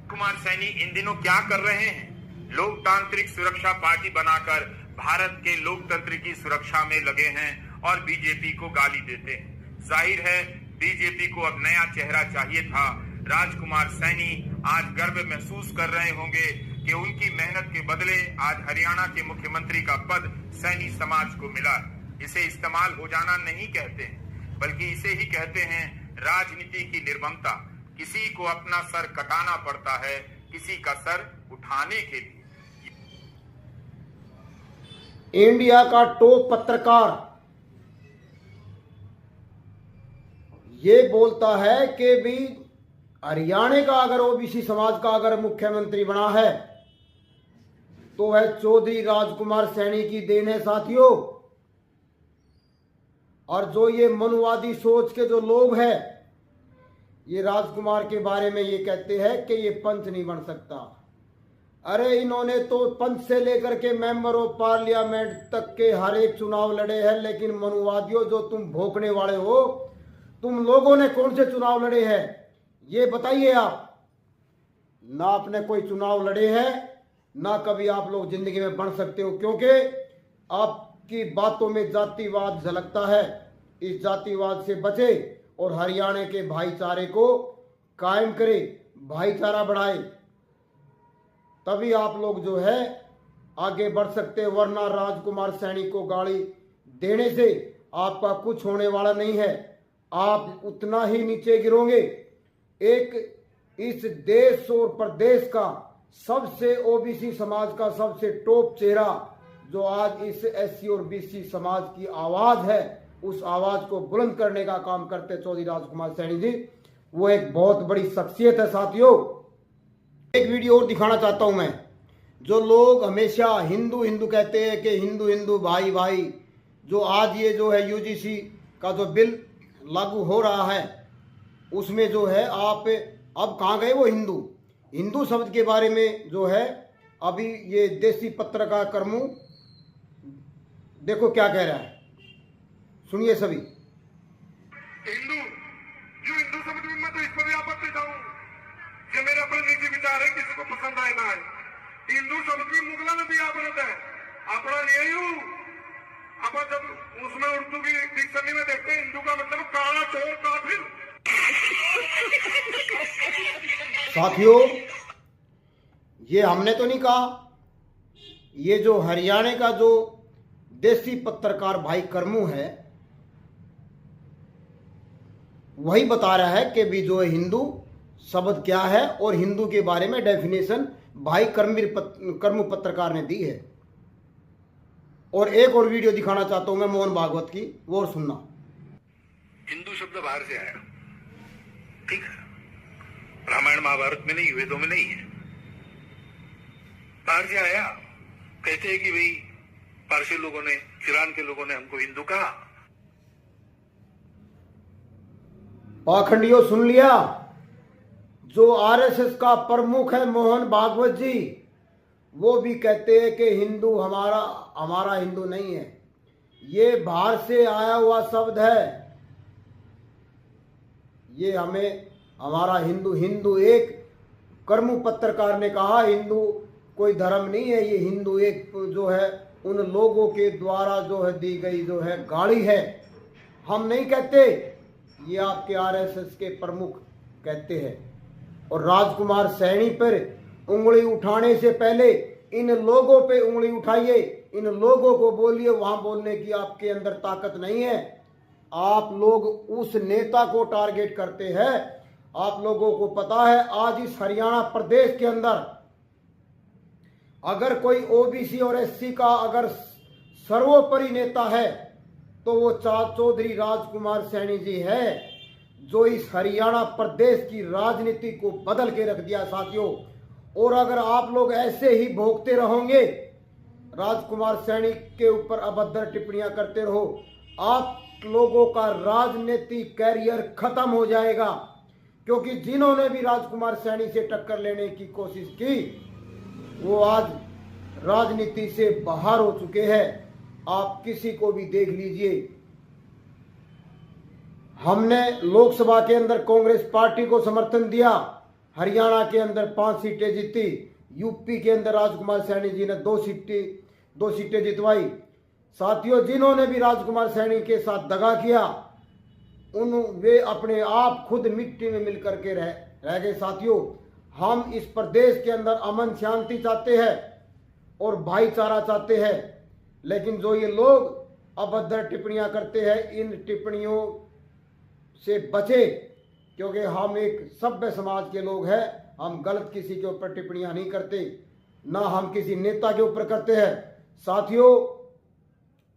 कुमार सैनी इन दिनों क्या कर रहे हैं? लोकतांत्रिक सुरक्षा पार्टी बनाकर भारत के लोकतंत्र की सुरक्षा में लगे हैं और बीजेपी को गाली देते हैं। जाहिर है बीजेपी को अब नया चेहरा चाहिए था। राजकुमार सैनी आज गर्व महसूस कर रहे होंगे कि उनकी मेहनत के बदले आज हरियाणा के मुख्यमंत्री का पद सैनी समाज को मिला। इसे इस्तेमाल हो जाना नहीं कहते, बल्कि इसे ही कहते हैं राजनीति की निर्ममता। किसी को अपना सर कटाना पड़ता है किसी का सर उठाने के लिए। इंडिया का टॉप पत्रकार ये बोलता है कि भी हरियाणा का अगर ओबीसी समाज का अगर मुख्यमंत्री बना है तो वह चौधरी राजकुमार सैनी की देन है साथियों। और जो ये मनुवादी सोच के जो लोग हैं, ये राजकुमार के बारे में ये कहते हैं कि ये पंच नहीं बन सकता। अरे इन्होंने तो पंच से लेकर के मेंबर ऑफ पार्लियामेंट तक के हर एक चुनाव लड़े हैं, लेकिन मनुवादियों जो तुम भोंकने वाले हो, तुम लोगों ने कौन से चुनाव लड़े हैं ये बताइए आप। ना आपने कोई चुनाव लड़े हैं, ना कभी आप लोग जिंदगी में बन सकते हो, क्योंकि आपकी बातों में जातिवाद झलकता है। इस जातिवाद से बचे और हरियाणा के भाईचारे को कायम करे, भाईचारा बढ़ाए, तभी आप लोग जो है आगे बढ़ सकते हैं। वरना राजकुमार सैनी को गाली देने से आपका कुछ होने वाला नहीं है, आप उतना ही नीचे गिरोगे। एक इस देश और प्रदेश का सबसे ओबीसी समाज का सबसे टॉप चेहरा जो आज इस एससी और बीसी समाज की आवाज है, उस आवाज को बुलंद करने का काम करते चौधरी राजकुमार सैनी जी, वो एक बहुत बड़ी शख्सियत है साथियों। एक वीडियो और दिखाना चाहता हूं मैं। जो लोग हमेशा हिंदू हिंदू कहते हैं कि हिंदू हिंदू भाई भाई, जो आज ये जो है यूजीसी का जो बिल लागू हो रहा है, उसमें जो है आप अब कहाँ गए वो हिंदू हिंदू शब्द के बारे में जो है अभी ये देसी पत्रकार कर्मू देखो क्या कह रहा है, सुनिए सभी। हिंदू जो हिंदू शब्द में मैं तो इस पर भी आपत्ति उठाऊं, ये मेरे अपने निजी विचार है, किसी को पसंद आए ना आए। हिंदू शब्द भी मुगलों में भी आप रहता है, अपना नहीं हूं। अब जब उसमें उर्दू की डिक्शनरी में देखते हैं, हिंदू का मतलब काला चोर काफिर। साथियों ये हमने तो नहीं कहा, ये जो हरियाणा का जो देसी पत्रकार भाई कर्मू है वही बता रहा है कि भी जो है हिंदू शब्द क्या है और हिंदू के बारे में डेफिनेशन भाई कर्मू पत्रकार ने दी है। और एक और वीडियो दिखाना चाहता हूं मैं मोहन भागवत की, वो और सुनना। हिंदू शब्द बाहर से आया, ठीक है, रामायण महाभारत में नहीं, वेदों में नहीं है, बाहर से आया। कहते हैं कि भाई पारसी लोगों ने, ईरान के लोगों ने हमको हिंदू कहा। पाखंडियों सुन लिया, जो आरएसएस का प्रमुख है मोहन भागवत जी, वो भी कहते हैं कि हिंदू हमारा हिंदू नहीं है, ये बाहर से आया हुआ शब्द है, ये हमारा हिंदू एक कर्मू पत्रकार ने कहा, हिंदू कोई धर्म नहीं है, ये हिंदू एक जो है उन लोगों के द्वारा जो है दी गई जो है गाली है, हम नहीं कहते, ये आपके आरएसएस के प्रमुख कहते हैं। और राजकुमार सैनी पर उंगली उठाने से पहले इन लोगों पे उंगली उठाइए, इन लोगों को बोलिए, वहां बोलने की आपके अंदर ताकत नहीं है। आप लोग उस नेता को टारगेट करते हैं। आप लोगों को पता है आज इस हरियाणा प्रदेश के अंदर अगर कोई ओबीसी और एससी का अगर सर्वोपरि नेता है तो वो चौधरी राजकुमार सैनी जी है। जो इस हरियाणा प्रदेश की राजनीति को बदल के रख दिया साथियों। और अगर आप लोग ऐसे ही भोगते रहोगे, राजकुमार सैनी के ऊपर अभद्र टिप्पणियां करते रहो, आप लोगों का राजनीतिक कैरियर खत्म हो जाएगा। क्योंकि जिन्होंने भी राजकुमार सैनी से टक्कर लेने की कोशिश की वो आज राजनीति से बाहर हो चुके हैं। आप किसी को भी देख लीजिए। हमने लोकसभा के अंदर कांग्रेस पार्टी को समर्थन दिया, हरियाणा के अंदर 5 सीटें जीती, यूपी के अंदर राजकुमार सैनी जी ने 2 सीटें जितवाई। साथियों, जिन्होंने भी राजकुमार सैनी के साथ दगा किया वे अपने आप खुद मिट्टी में मिल करके रह गए। साथियों, हम इस प्रदेश के अंदर अमन शांति चाहते हैं और भाईचारा चाहते हैं, लेकिन जो ये लोग अभद्र टिप्पणियां करते हैं, इन टिप्पणियों से बचे। क्योंकि हम एक सभ्य समाज के लोग हैं, हम गलत किसी के ऊपर टिप्पणियां नहीं करते, ना हम किसी नेता के ऊपर करते हैं। साथियों,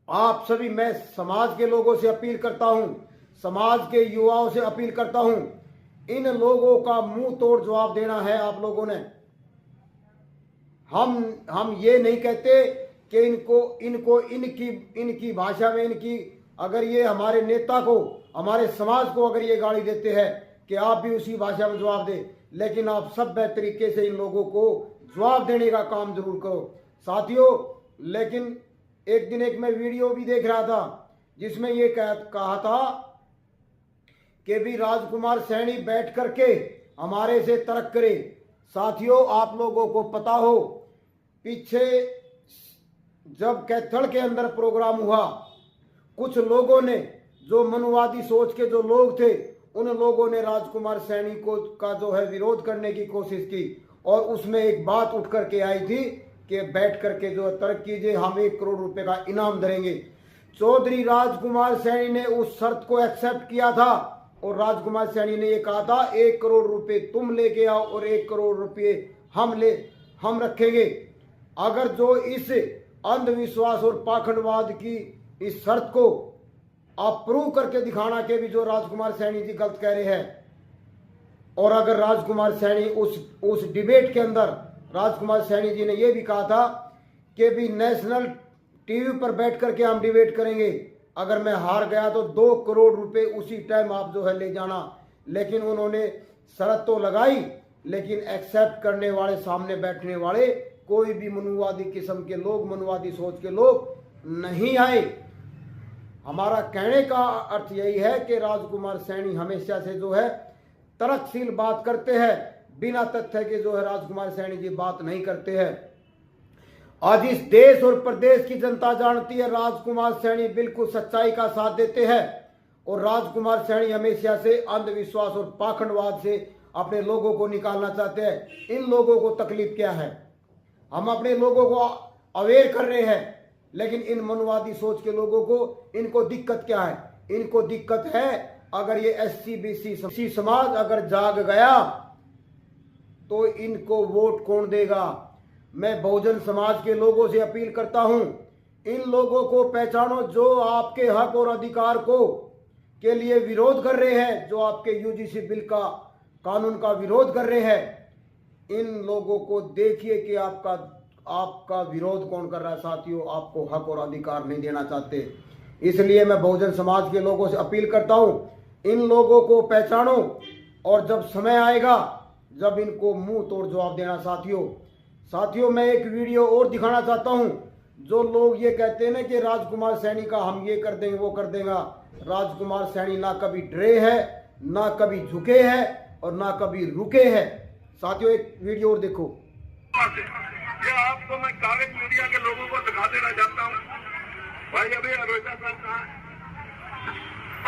आप सभी, मैं समाज के लोगों से अपील करता हूं, समाज के युवाओं से अपील करता हूं, इन लोगों का मुंह तोड़ जवाब देना है आप लोगों ने। हम ये नहीं कहते कि इनको इनकी भाषा में अगर ये हमारे नेता को, हमारे समाज को अगर ये गाली देते हैं कि आप भी उसी भाषा में जवाब दें, लेकिन आप सभ्य तरीके से इन लोगों को जवाब देने का काम जरूर करो साथियों। लेकिन एक दिन मैं वीडियो भी देख रहा था जिसमें ये कहा था कि भी राजकुमार सैनी बैठ करके हमारे से तर्क करे। साथियों, आप लोगों को पता हो, पीछे जब कैथल के अंदर प्रोग्राम हुआ, कुछ लोगों ने, जो मनुवादी सोच के जो लोग थे, उन लोगों ने राजकुमार सैनी का जो है विरोध करने की कोशिश की और उसमें एक बात उठ करके आई थी कि बैठ करके जो तर्क कीजिए, हम 1 करोड़ रुपए का इनाम देंगे। चौधरी राजकुमार सैनी ने उस शर्त को एक्सेप्ट किया था और राजकुमार सैनी ने ये कहा था 1 करोड़ रुपए तुम लेके आओ और 1 करोड़ रुपए हम रखेंगे। अगर जो इस अंधविश्वास और पाखंडवाद की इस शर्त को अप्रूव करके दिखाना के भी जो राजकुमार सैनी जी गलत कह रहे हैं, और अगर राजकुमार सैनी उस डिबेट के अंदर राजकुमार सैनी जी ने यह भी कहा था कि भी नेशनल टीवी पर बैठ करके हम डिबेट करेंगे, अगर मैं हार गया तो 2 करोड़ रुपए उसी टाइम आप जो है ले जाना। लेकिन उन्होंने शर्त तो लगाई, लेकिन एक्सेप्ट करने वाले, सामने बैठने वाले कोई भी मनुवादी किस्म के लोग, मनुवादी सोच के लोग नहीं आए। हमारा कहने का अर्थ यही है कि राजकुमार सैनी हमेशा से जो है तर्कशील बात करते हैं, बिना तथ्य के जो है राजकुमार सैनी जी बात नहीं करते हैं। आज इस देश और प्रदेश की जनता जानती है राजकुमार सैनी बिल्कुल सच्चाई का साथ देते हैं और राजकुमार सैनी हमेशा से अंधविश्वास और पाखंडवाद से अपने लोगों को निकालना चाहते हैं। इन लोगों को तकलीफ क्या है? हम अपने लोगों को अवेयर कर रहे हैं, लेकिन इन मनुवादी सोच के लोगों को, इनको दिक्कत क्या है? इनको दिक्कत है अगर ये SC BC समाज अगर जाग गया तो इनको वोट कौन देगा? मैं बहुजन समाज के लोगों से अपील करता हूं, इन लोगों को पहचानो जो आपके हक और अधिकार के लिए विरोध कर रहे हैं, जो आपके UGC बिल का, कानून का विरोध कर रहे हैं। इन लोगों को देखिए कि आपका विरोध कौन कर रहा है। साथियों, आपको हक और अधिकार नहीं देना चाहते, इसलिए मैं बहुजन समाज के लोगों से अपील करता हूं, इन लोगों को पहचानो और जब समय आएगा जब इनको मुंह तोड़ जवाब देना। साथियों, मैं एक वीडियो और दिखाना चाहता हूं। जो लोग ये कहते हैं ना कि राजकुमार सैनी का हम ये कर देंगे, वो कर देगा, राजकुमार सैनी ना कभी डरे है, ना कभी झुके है और ना कभी रुके है। साथियों, एक वीडियो और देखो। ये आपको मैं कागज मीडिया के लोगों को दिखा देना चाहता हूँ। भाई, अभी अरोजा साहब कहाँ है?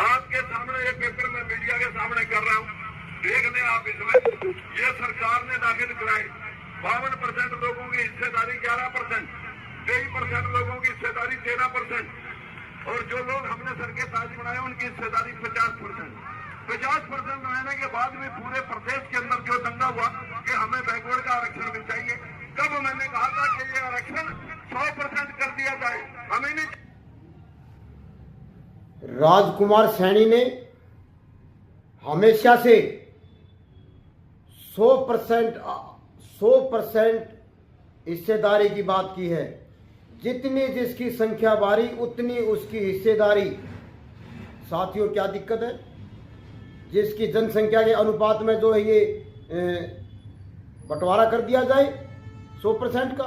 आपके सामने ये पेपर में मीडिया के सामने कर रहा हूँ, देख लें आप। इसमें ये सरकार ने दाखिल कराई 52% लोगों की हिस्सेदारी 11%, 23% लोगों की हिस्सेदारी 13%, और जो लोग हमने सर के ताज बनाए उनकी हिस्सेदारी 50%। 50% बनाने के बाद भी पूरे प्रदेश के अंदर जो दंगा हुआ कि हमें बैकवर्ड का आरक्षण भी चाहिए, तब मैंने कहा था कि ये आरक्षण 100% कर दिया जाए, हमें नहीं। राजकुमार सैनी ने हमेशा से 100% हिस्सेदारी की बात की है। जितनी जिसकी संख्या बारी उतनी उसकी हिस्सेदारी। साथियों, क्या दिक्कत है? जिसकी जनसंख्या के अनुपात में जो है ये बंटवारा कर दिया जाए 100% का।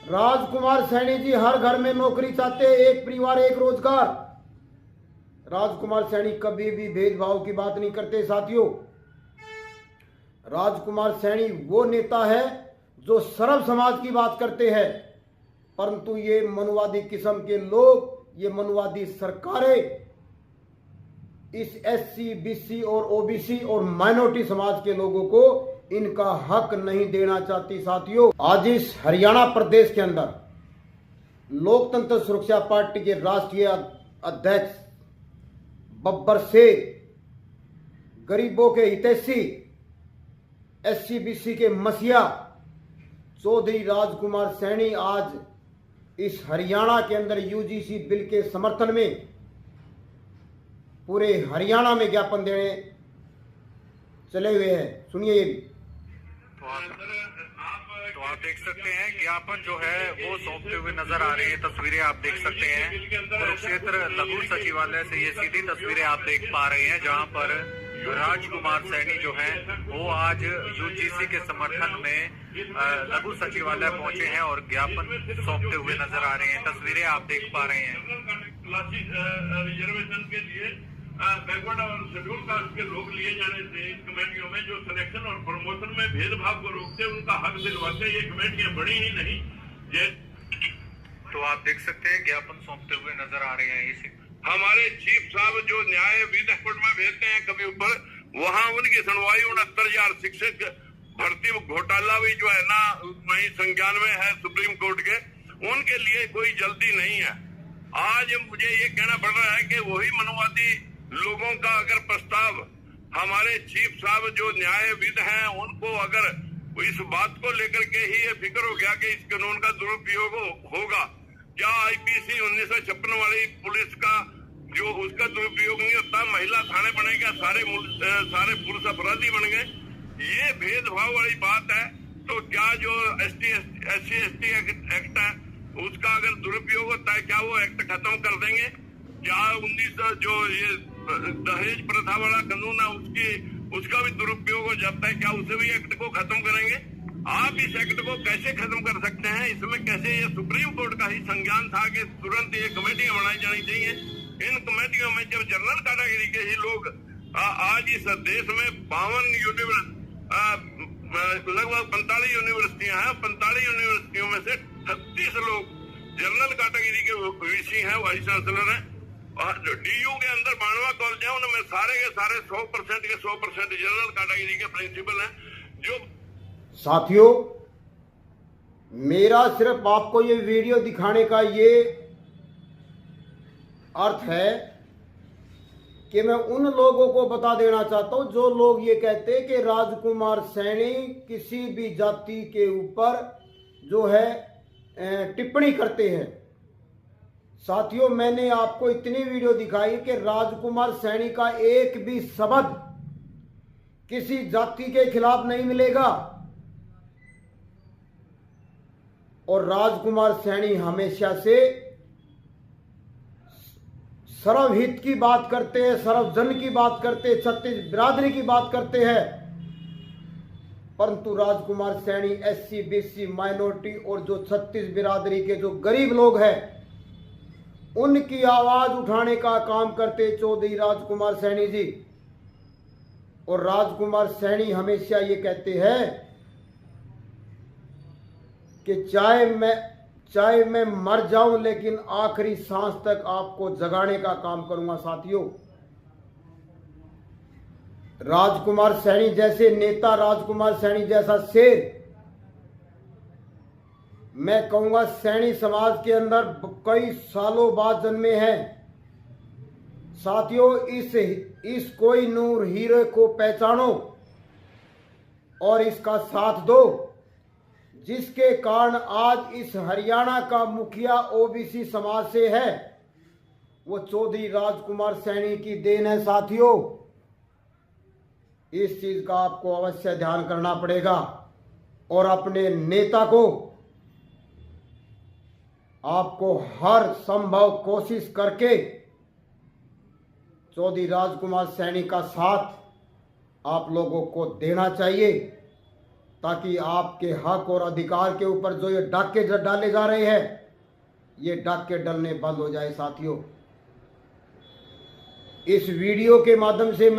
राजकुमार सैनी जी हर घर में नौकरी चाहते हैं, एक परिवार एक रोजगार। राजकुमार सैनी कभी भी भेदभाव की बात नहीं करते साथियों। राजकुमार सैनी वो नेता है जो सर्व समाज की बात करते हैं, परंतु ये मनुवादी किस्म के लोग, ये मनुवादी सरकारें इस एससी, बीसी और ओबीसी और माइनॉरिटी समाज के लोगों को इनका हक नहीं देना चाहती साथियों। आज इस हरियाणा प्रदेश के अंदर लोकतंत्र सुरक्षा पार्टी के राष्ट्रीय अध्यक्ष बब्बर शेख, गरीबों के हितैषी, एससी बीसी के मसीहा चौधरी राजकुमार सैनी आज इस हरियाणा के अंदर यूजीसी बिल के समर्थन में पूरे हरियाणा में ज्ञापन देने चले हुए हैं। सुनिए ये भी। तो आप देख सकते हैं ज्ञापन जो है वो सौंपते हुए नजर आ रही है। तस्वीरें आप देख सकते हैं कुरुक्षेत्र लघु सचिवालय से ये सीधी तस्वीरें आप देख पा रहे हैं, जहां पर राजकुमार सैनी जो हैं वो आज यूजीसी के समर्थन में लघु सचिवालय पहुंचे हैं और ज्ञापन सौंपते हुए नजर आ रहे हैं। तस्वीरें आप देख पा रहे हैं। रिजर्वेशन के लिए बैकवर्ड और शेड्यूल कास्ट के लोग लिए जाने से इन कमेटियों में जो सिलेक्शन और प्रमोशन में भेदभाव को रोकते उनका हक दिलवाते ये कमेटियां बड़ी ही नहीं। तो आप देख सकते हैं ज्ञापन सौंपते हुए नजर आ रहे हैं। इसी हमारे चीफ साहब जो न्याय विधि कोर्ट में भेजते हैं कभी ऊपर, वहाँ उनकी सुनवाई 69,000 शिक्षक भर्ती घोटाला भी जो है ना वही संज्ञान में है सुप्रीम कोर्ट के, उनके लिए कोई जल्दी नहीं है। आज मुझे ये कहना पड़ रहा है कि वही मनुवादी लोगों का अगर प्रस्ताव हमारे चीफ साहब जो न्यायविद हैं उनको अगर इस बात को लेकर के ही ये फिक्र हो गया कि इस कानून का दुरुपयोग होगा, क्या आईपीसी 1956 वाली पुलिस का जो उसका दुरुपयोग नहीं होता, महिला थाने बने क्या, सारे पुरुष अपराधी बन गए, ये भेदभाव वाली बात है। तो क्या जो एससी एसटी एक्ट है उसका अगर दुरुपयोग होता है क्या वो एक्ट खत्म कर देंगे? क्या 19 जो ये दहेज प्रथा वाला कानून है उसका भी दुरुपयोग हो जाता है, क्या उसे भी एक्ट को खत्म करेंगे? आप इस एक्ट को कैसे खत्म कर सकते हैं? इसमें कैसे, ये सुप्रीम कोर्ट का ही संज्ञान था कि तुरंत ये कमेटियां बनाई जानी चाहिए। इन कमेटियों में जब जनरल कैटेगरी के ही लोग आज इस देश में 52 लगभग 45 यूनिवर्सिटियां हैं, 45 यूनिवर्सिटियों में से 36 लोग जनरल कैटेगरी के वीसी हैं, वाइस चांसलर हैं, और जो डीयू के अंदर 92 कॉलेज है उनमें सारे के सारे 100% जनरल कैटेगरी के प्रिंसिपल हैं। जो साथियों, मेरा सिर्फ आपको ये वीडियो दिखाने का ये अर्थ है कि मैं उन लोगों को बता देना चाहता हूं जो लोग ये कहते हैं कि राजकुमार सैनी किसी भी जाति के ऊपर जो है टिप्पणी करते हैं। साथियों, मैंने आपको इतनी वीडियो दिखाई कि राजकुमार सैनी का एक भी शब्द किसी जाति के खिलाफ नहीं मिलेगा, और राजकुमार सैनी हमेशा से सर्वहित की बात करते हैं, सर्वजन की बात करते हैं, छत्तीस बिरादरी की बात करते हैं। परंतु Rajkumar Saini SC BC minority और जो छत्तीस बिरादरी के जो गरीब लोग हैं उनकी आवाज उठाने का काम करते चौधरी राजकुमार सैनी जी। और राजकुमार सैनी हमेशा ये कहते हैं कि चाहे मैं मर जाऊं लेकिन आखिरी सांस तक आपको जगाने का काम करूंगा। साथियों, राजकुमार सैनी जैसे नेता, राजकुमार सैनी जैसा शेर, मैं कहूंगा सैनी समाज के अंदर कई सालों बाद जन्मे हैं। साथियों, इस कोई नूर हीरे को पहचानो और इसका साथ दो, जिसके कारण आज इस हरियाणा का मुखिया ओबीसी समाज से है, वो चौधरी राजकुमार सैनी की देन है। साथियों, इस चीज का आपको अवश्य ध्यान करना पड़ेगा और अपने नेता को आपको हर संभव कोशिश करके चौधरी राजकुमार सैनी का साथ आप लोगों को देना चाहिए, ताकि आपके हक और अधिकार के ऊपर जो ये डाके डाले जा रहे हैं, ये डाके डलने बंद हो जाए। साथियों, इस वीडियो के माध्यम से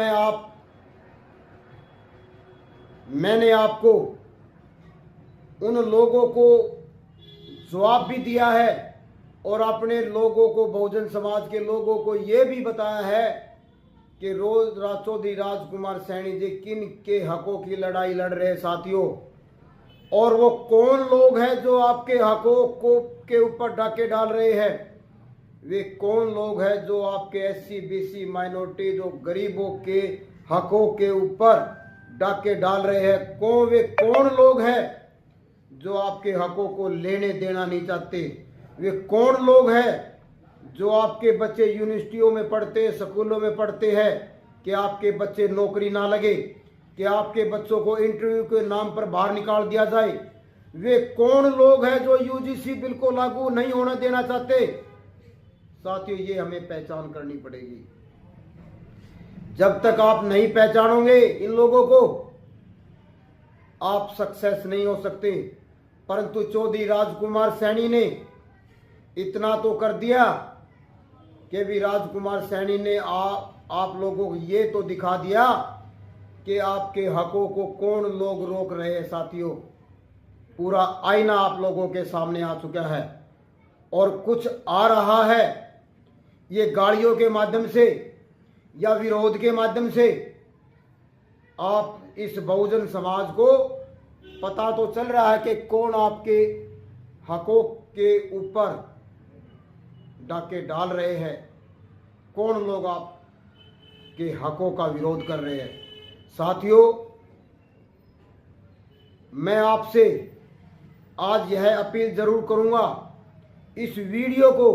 मैंने आपको उन लोगों को जवाब भी दिया है और अपने लोगों को, बहुजन समाज के लोगों को ये भी बताया है कि रोज चौधरी राजकुमार सैनी जी किन के हकों की लड़ाई लड़ रहे हैं साथियों, और वो कौन लोग हैं जो आपके हकों को के ऊपर डाके डाल रहे हैं। वे कौन लोग हैं जो आपके एससी बीसी माइनॉरिटी, जो गरीबों के हकों के ऊपर डाके डाल रहे हैं। वे कौन लोग हैं जो आपके हकों को लेने देना नहीं चाहते। वे कौन लोग हैं जो आपके बच्चे यूनिवर्सिटियों में पढ़ते हैं, स्कूलों में पढ़ते हैं, कि आपके बच्चे नौकरी ना लगे, कि आपके बच्चों को इंटरव्यू के नाम पर बाहर निकाल दिया जाए। वे कौन लोग हैं जो यूजीसी बिल को लागू नहीं होने देना चाहते। साथियों, ये हमें पहचान करनी पड़ेगी। जब तक आप नहीं पहचानोगे इन लोगों को, आप सक्सेस नहीं हो सकते। परंतु चौधरी राजकुमार सैनी ने इतना तो कर दिया कि भी राजकुमार सैनी ने आप लोगों को ये तो दिखा दिया कि आपके हकों को कौन लोग रोक रहे हैं। साथियों, पूरा आईना आप लोगों के सामने आ चुका है और कुछ आ रहा है। ये गाड़ियों के माध्यम से या विरोध के माध्यम से आप इस बहुजन समाज को पता तो चल रहा है कि कौन आपके हकों के ऊपर डाके डाल रहे हैं, कौन लोग आपके हकों का विरोध कर रहे हैं। साथियों, मैं आपसे आज यह अपील जरूर करूंगा, इस वीडियो को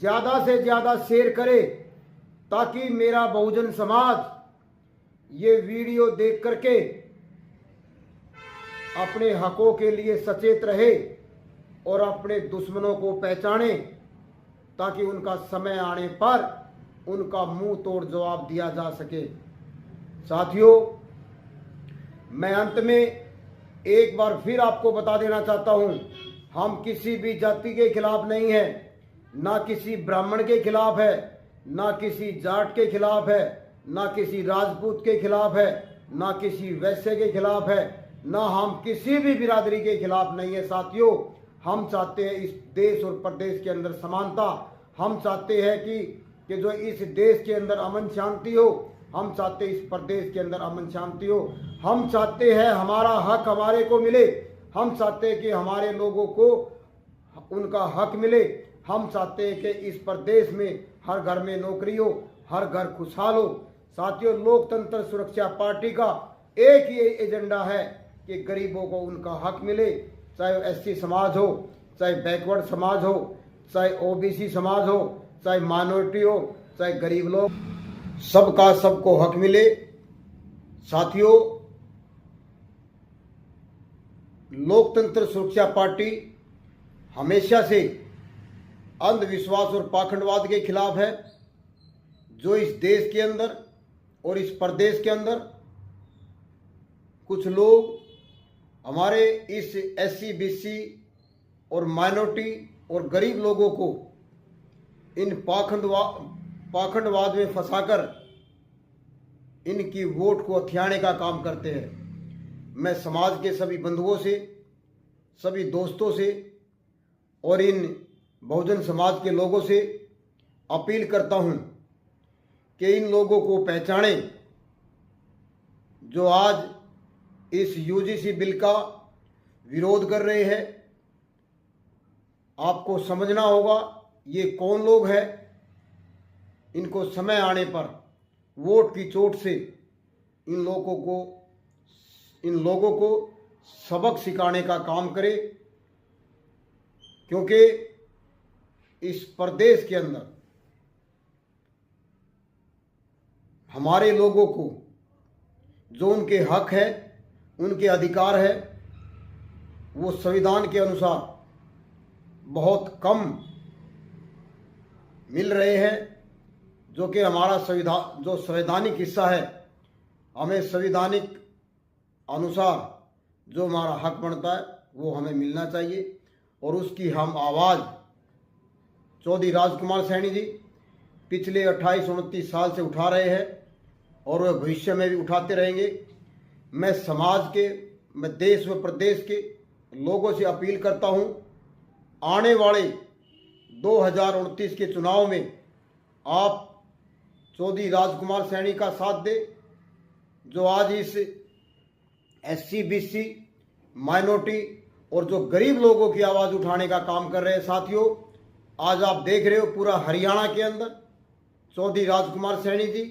ज्यादा से ज्यादा शेयर करें, ताकि मेरा बहुजन समाज ये वीडियो देख करके अपने हकों के लिए सचेत रहे और अपने दुश्मनों को पहचाने, ताकि उनका समय आने पर उनका मुंह तोड़ जवाब दिया जा सके। साथियों, मैं अंत में एक बार फिर आपको बता देना चाहता हूं, हम किसी भी जाति के खिलाफ नहीं है, ना किसी ब्राह्मण के खिलाफ है, ना किसी जाट के खिलाफ है, ना किसी राजपूत के खिलाफ है, ना किसी वैश्य के खिलाफ है, ना हम किसी भी बिरादरी के खिलाफ नहीं है। साथियों, हम चाहते हैं इस देश और प्रदेश के अंदर समानता। हम चाहते हैं कि जो इस देश के अंदर अमन शांति हो। हम चाहते हैं इस प्रदेश के अंदर अमन शांति हो। हम चाहते हैं हमारा हक हमारे को मिले। हम चाहते हैं कि हमारे लोगों को उनका हक मिले। हम चाहते हैं कि इस प्रदेश में हर घर में नौकरी हो, हर घर खुशहाल हो। साथियों, लोकतंत्र सुरक्षा पार्टी का एक ही एजेंडा है कि गरीबों को उनका हक मिले, चाहे एससी समाज हो, चाहे बैकवर्ड समाज हो, चाहे ओबीसी समाज हो, चाहे माइनॉरिटी हो, चाहे गरीब लोग, सबका सबको हक मिले। साथियों, लोकतंत्र सुरक्षा पार्टी हमेशा से अंधविश्वास और पाखंडवाद के खिलाफ है। जो इस देश के अंदर और इस प्रदेश के अंदर कुछ लोग हमारे इस एससी बीसी और माइनॉरिटी और गरीब लोगों को इन पाखंडवाद में फंसाकर इनकी वोट को हथियाने का काम करते हैं। मैं समाज के सभी बंधुओं से, सभी दोस्तों से और इन बहुजन समाज के लोगों से अपील करता हूं कि इन लोगों को पहचानें जो आज इस यूजीसी बिल का विरोध कर रहे हैं। आपको समझना होगा ये कौन लोग हैं। इनको समय आने पर वोट की चोट से इन लोगों को सबक सिखाने का काम करें, क्योंकि इस प्रदेश के अंदर हमारे लोगों को जो उनके हक है, उनके अधिकार है, वो संविधान के अनुसार बहुत कम मिल रहे हैं, जो कि हमारा संविधान जो संवैधानिक हिस्सा है, हमें संवैधानिक अनुसार जो हमारा हक बनता है वो हमें मिलना चाहिए। और उसकी हम आवाज़ चौधरी राजकुमार सैनी जी पिछले 28-29 साल से उठा रहे हैं और वह भविष्य में भी उठाते रहेंगे। मैं समाज के, मैं देश व प्रदेश के लोगों से अपील करता हूं, आने वाले 2029 के चुनाव में आप चौधरी राजकुमार सैनी का साथ दें, जो आज इस SC BC माइनॉरिटी और जो गरीब लोगों की आवाज़ उठाने का काम कर रहे हैं। साथियों, आज आप देख रहे हो पूरा हरियाणा के अंदर चौधरी राजकुमार सैनी जी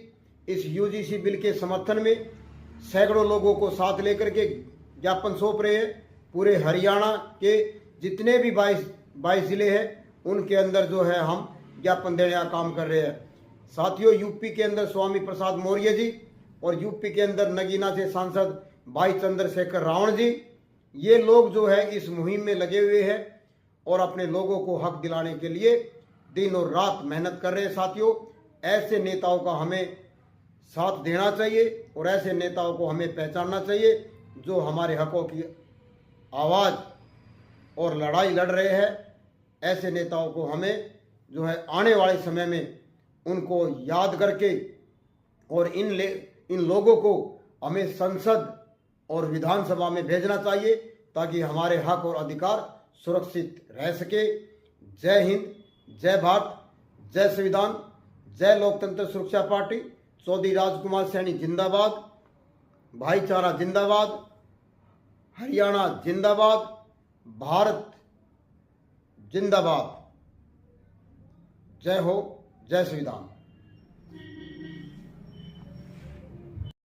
इस UGC बिल के समर्थन में सैकड़ों लोगों को साथ लेकर के ज्ञापन सौंप रहे हैं। पूरे हरियाणा के जितने भी 22 जिले हैं उनके अंदर जो है हम ज्ञापन देने का काम कर रहे हैं। साथियों, यूपी के अंदर स्वामी प्रसाद मौर्य जी और यूपी के अंदर नगीना से सांसद भाई चंद्रशेखर रावण जी, ये लोग जो है इस मुहिम में लगे हुए हैं और अपने लोगों को हक दिलाने के लिए दिन और रात मेहनत कर रहे हैं। साथियों, ऐसे नेताओं का हमें साथ देना चाहिए और ऐसे नेताओं को हमें पहचानना चाहिए जो हमारे हकों की आवाज़ और लड़ाई लड़ रहे हैं। ऐसे नेताओं को हमें जो है आने वाले समय में उनको याद करके और इन लोगों को हमें संसद और विधानसभा में भेजना चाहिए ताकि हमारे हक और अधिकार सुरक्षित रह सके। जय हिंद, जय भारत, जय संविधान, जय लोकतंत्र सुरक्षा पार्टी। चौधरी राजकुमार सैनी जिंदाबाद, भाईचारा जिंदाबाद, हरियाणा जिंदाबाद, भारत जिंदाबाद। जय हो, जय संविधान।